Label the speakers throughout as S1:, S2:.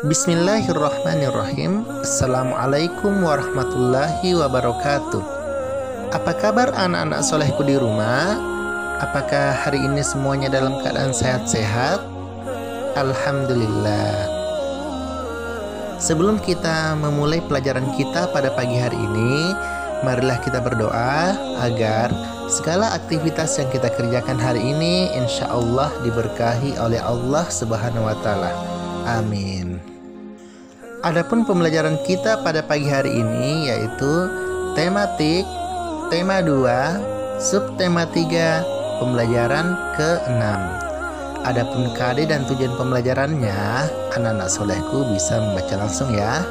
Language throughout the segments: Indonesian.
S1: Bismillahirrahmanirrahim. Assalamualaikum warahmatullahi wabarakatuh. Apa kabar anak-anak solehku di rumah? Apakah hari ini semuanya dalam keadaan sehat-sehat? Alhamdulillah. Sebelum kita memulai pelajaran kita pada pagi hari ini, marilah kita berdoa agar segala aktivitas yang kita kerjakan hari ini insya Allah diberkahi oleh Allah Subhanahu wa Ta'ala. Amin. Adapun pembelajaran kita pada pagi hari ini yaitu tematik, tema 2, subtema 3, pembelajaran ke-6. Adapun KD dan tujuan pembelajarannya, anak-anak solehku bisa membaca langsung ya.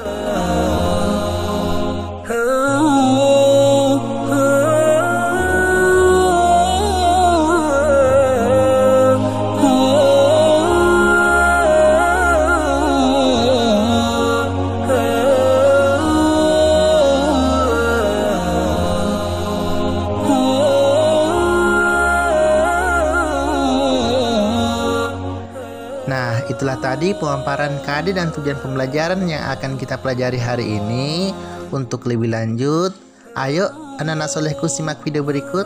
S1: Nah, itulah tadi pemaparan KD dan tujuan pembelajaran yang akan kita pelajari hari ini. Untuk lebih lanjut, ayo anak-anak solehku simak video berikut.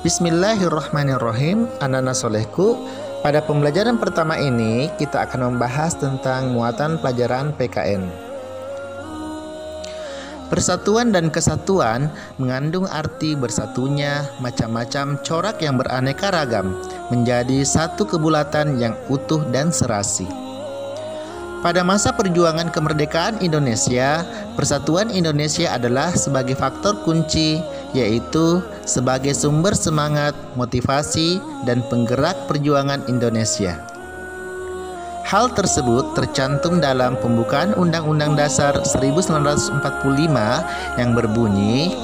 S1: Bismillahirrahmanirrahim. Anak-anak solehku, pada pembelajaran pertama ini kita akan membahas tentang muatan pelajaran PKN. Persatuan dan kesatuan mengandung arti bersatunya macam-macam corak yang beraneka ragam menjadi satu kebulatan yang utuh dan serasi. Pada masa perjuangan kemerdekaan Indonesia, persatuan Indonesia adalah sebagai faktor kunci, yaitu sebagai sumber semangat, motivasi, dan penggerak perjuangan Indonesia. Hal tersebut tercantum dalam pembukaan Undang-Undang Dasar 1945 yang berbunyi,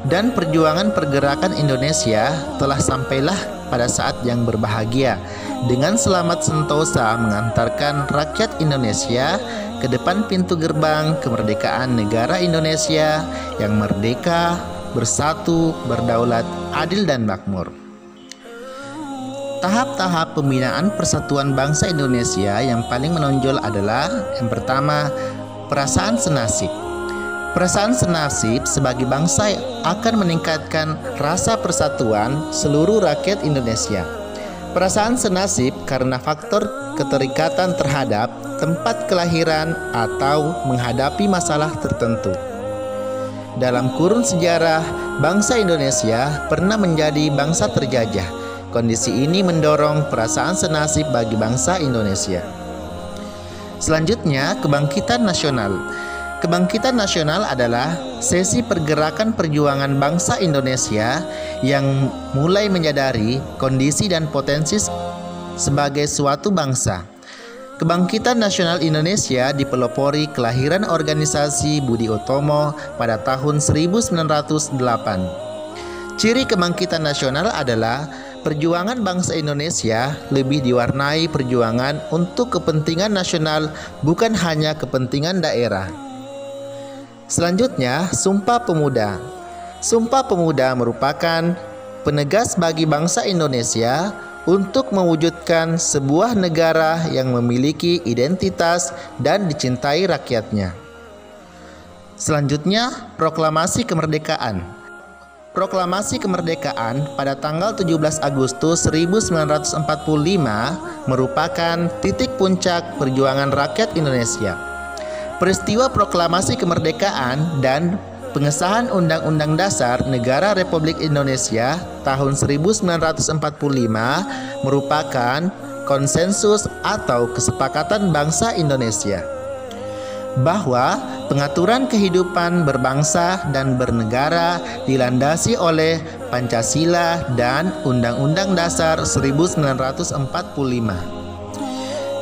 S1: "Dan perjuangan pergerakan Indonesia telah sampailah pada saat yang berbahagia, dengan selamat sentosa mengantarkan rakyat Indonesia ke depan pintu gerbang kemerdekaan negara Indonesia yang merdeka, bersatu, berdaulat, adil dan makmur." Tahap-tahap pembinaan persatuan bangsa Indonesia yang paling menonjol adalah yang pertama, perasaan senasib. Perasaan senasib sebagai bangsa akan meningkatkan rasa persatuan seluruh rakyat Indonesia. Perasaan senasib karena faktor keterikatan terhadap tempat kelahiran atau menghadapi masalah tertentu. Dalam kurun sejarah, bangsa Indonesia pernah menjadi bangsa terjajah. Kondisi ini mendorong perasaan senasib bagi bangsa Indonesia. Selanjutnya, kebangkitan nasional. Kebangkitan nasional adalah sesi pergerakan perjuangan bangsa Indonesia yang mulai menyadari kondisi dan potensi sebagai suatu bangsa. Kebangkitan nasional Indonesia dipelopori kelahiran organisasi Budi Utomo pada tahun 1908. Ciri kebangkitan nasional adalah perjuangan bangsa Indonesia lebih diwarnai perjuangan untuk kepentingan nasional, bukan hanya kepentingan daerah. Selanjutnya, Sumpah Pemuda. Sumpah Pemuda merupakan penegas bagi bangsa Indonesia untuk mewujudkan sebuah negara yang memiliki identitas dan dicintai rakyatnya. Selanjutnya, Proklamasi Kemerdekaan. Proklamasi kemerdekaan pada tanggal 17 Agustus 1945 merupakan titik puncak perjuangan rakyat Indonesia. Peristiwa proklamasi kemerdekaan dan pengesahan Undang-Undang Dasar Negara Republik Indonesia tahun 1945 merupakan konsensus atau kesepakatan bangsa Indonesia bahwa pengaturan kehidupan berbangsa dan bernegara dilandasi oleh Pancasila dan Undang-Undang Dasar 1945.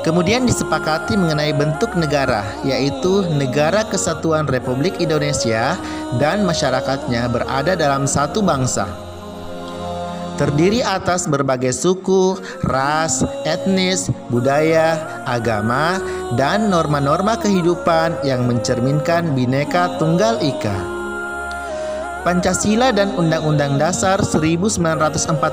S1: Kemudian disepakati mengenai bentuk negara, yaitu Negara Kesatuan Republik Indonesia dan masyarakatnya berada dalam satu bangsa. terdiri atas berbagai suku, ras, etnis, budaya, agama, dan norma-norma kehidupan yang mencerminkan Bhinneka Tunggal Ika. Pancasila dan Undang-Undang Dasar 1945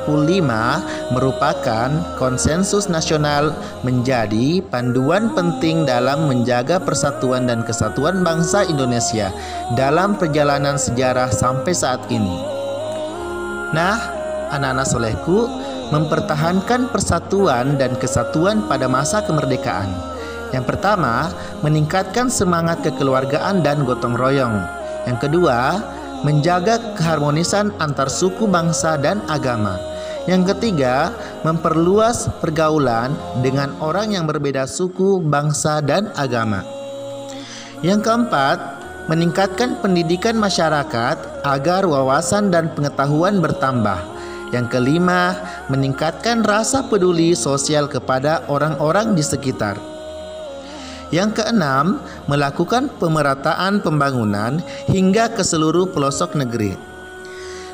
S1: merupakan konsensus nasional menjadi panduan penting dalam menjaga persatuan dan kesatuan bangsa Indonesia dalam perjalanan sejarah sampai saat ini. Nah, anak-anak solehku, mempertahankan persatuan dan kesatuan pada masa kemerdekaan. Yang pertama, meningkatkan semangat kekeluargaan dan gotong royong. Yang kedua, menjaga keharmonisan antar suku, bangsa, dan agama. Yang ketiga, memperluas pergaulan dengan orang yang berbeda suku, bangsa, dan agama. Yang keempat, meningkatkan pendidikan masyarakat agar wawasan dan pengetahuan bertambah. Yang kelima, meningkatkan rasa peduli sosial kepada orang-orang di sekitar. Yang keenam, melakukan pemerataan pembangunan hingga ke seluruh pelosok negeri.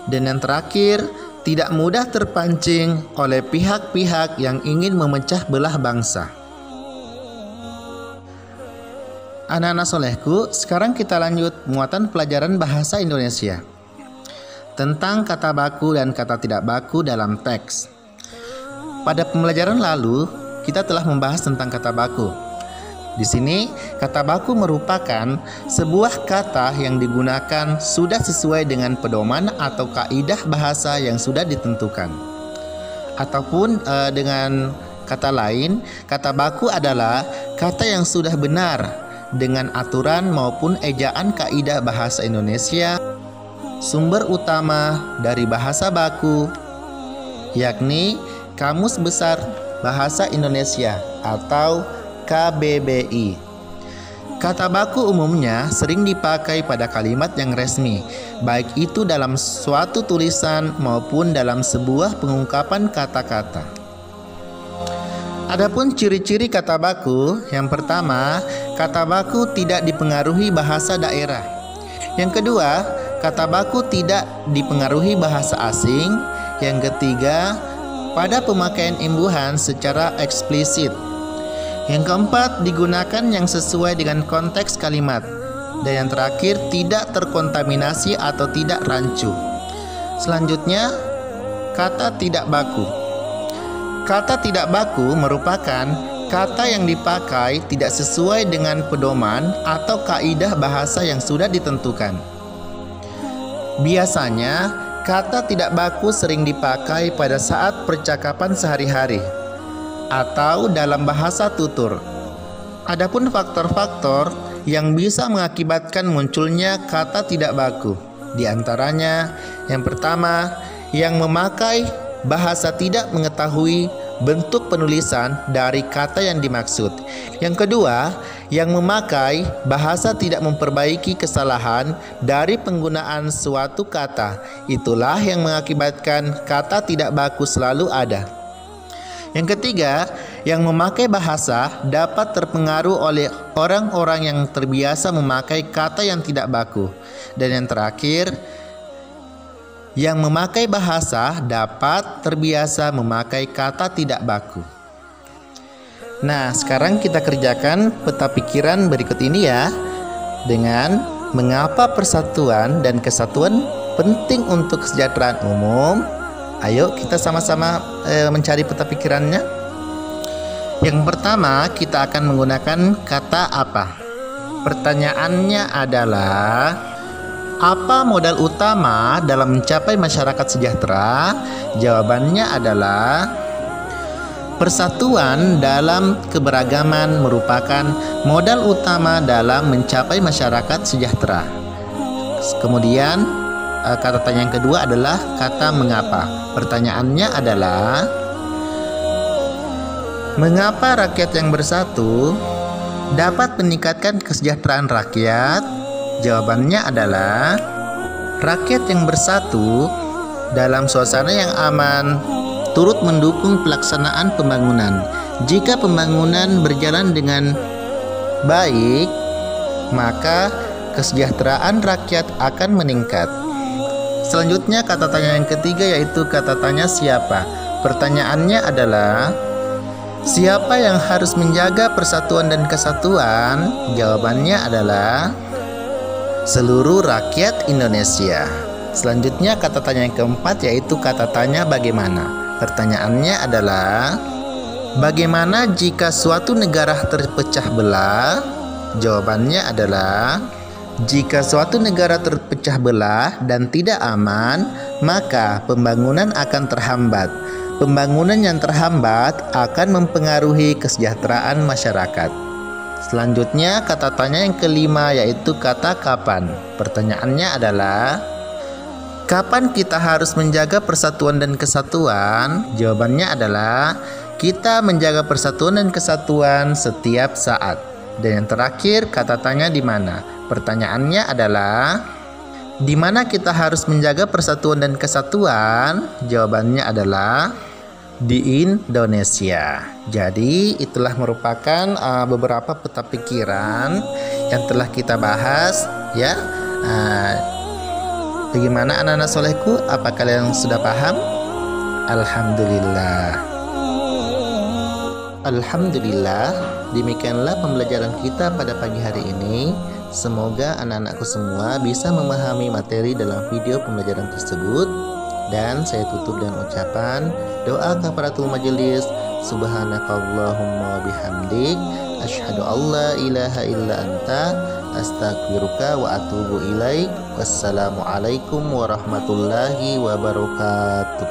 S1: Dan yang terakhir, tidak mudah terpancing oleh pihak-pihak yang ingin memecah belah bangsa. Anak-anak solehku, sekarang kita lanjut muatan pelajaran bahasa Indonesia tentang kata baku dan kata tidak baku dalam teks. Pada pembelajaran lalu, kita telah membahas tentang kata baku. Di sini, kata baku merupakan sebuah kata yang digunakan sudah sesuai dengan pedoman atau kaidah bahasa yang sudah ditentukan. Ataupun dengan kata lain, kata baku adalah kata yang sudah benar dengan aturan maupun ejaan kaidah bahasa Indonesia, sumber utama dari bahasa baku, yakni Kamus Besar Bahasa Indonesia atau KBBI. Kata baku umumnya sering dipakai pada kalimat yang resmi, baik itu dalam suatu tulisan maupun dalam sebuah pengungkapan kata-kata. Adapun ciri-ciri kata baku, yang pertama, kata baku tidak dipengaruhi bahasa daerah. Yang kedua, kata baku tidak dipengaruhi bahasa asing. Yang ketiga, pada pemakaian imbuhan secara eksplisit. Yang keempat, digunakan yang sesuai dengan konteks kalimat. Dan yang terakhir, tidak terkontaminasi atau tidak rancu. Selanjutnya, kata tidak baku. Kata tidak baku merupakan kata yang dipakai tidak sesuai dengan pedoman atau kaidah bahasa yang sudah ditentukan. Biasanya, kata tidak baku sering dipakai pada saat percakapan sehari-hari atau dalam bahasa tutur. Adapun faktor-faktor yang bisa mengakibatkan munculnya kata tidak baku, di antaranya yang pertama, yang memakai bahasa tidak mengetahui bentuk penulisan dari kata yang dimaksud. Yang kedua, yang memakai bahasa tidak memperbaiki kesalahan dari penggunaan suatu kata. Itulah yang mengakibatkan kata tidak baku selalu ada. Yang ketiga, yang memakai bahasa dapat terpengaruh oleh orang-orang yang terbiasa memakai kata yang tidak baku. Dan yang terakhir, yang memakai bahasa dapat terbiasa memakai kata tidak baku. Nah, sekarang kita kerjakan peta pikiran berikut ini ya, dengan mengapa persatuan dan kesatuan penting untuk kesejahteraan umum. Ayo kita sama-sama mencari peta pikirannya. Yang pertama, kita akan menggunakan kata apa. Pertanyaannya adalah, apa modal utama dalam mencapai masyarakat sejahtera? Jawabannya adalah, persatuan dalam keberagaman merupakan modal utama dalam mencapai masyarakat sejahtera. Kemudian kata tanya yang kedua adalah kata mengapa. Pertanyaannya adalah, mengapa rakyat yang bersatu dapat meningkatkan kesejahteraan rakyat? Jawabannya adalah, rakyat yang bersatu dalam suasana yang aman turut mendukung pelaksanaan pembangunan. Jika pembangunan berjalan dengan baik, maka kesejahteraan rakyat akan meningkat. Selanjutnya kata tanya yang ketiga yaitu kata tanya siapa. Pertanyaannya adalah, siapa yang harus menjaga persatuan dan kesatuan? Jawabannya adalah seluruh rakyat Indonesia. Selanjutnya kata tanya yang keempat yaitu kata tanya bagaimana. Pertanyaannya adalah, bagaimana jika suatu negara terpecah belah? Jawabannya adalah, jika suatu negara terpecah belah dan tidak aman, maka pembangunan akan terhambat. Pembangunan yang terhambat akan mempengaruhi kesejahteraan masyarakat. Selanjutnya kata tanya yang kelima yaitu kata kapan. Pertanyaannya adalah, kapan kita harus menjaga persatuan dan kesatuan? Jawabannya adalah, kita menjaga persatuan dan kesatuan setiap saat. Dan yang terakhir kata tanya di mana. Pertanyaannya adalah, di mana kita harus menjaga persatuan dan kesatuan? Jawabannya adalah di Indonesia. Jadi itulah merupakan beberapa peta pikiran yang telah kita bahas ya. Bagaimana anak-anak solehku? Apa kalian sudah paham? Alhamdulillah. Alhamdulillah, demikianlah pembelajaran kita pada pagi hari ini. Semoga anak-anakku semua bisa memahami materi dalam video pembelajaran tersebut. Dan saya tutup dengan ucapan doa kafaratul majelis. Subhanakallahumma bihamdik, asyhadu alla ilaha illa anta, astaghfiruka wa atubu ilaik. Wassalamualaikum warahmatullahi wabarakatuh.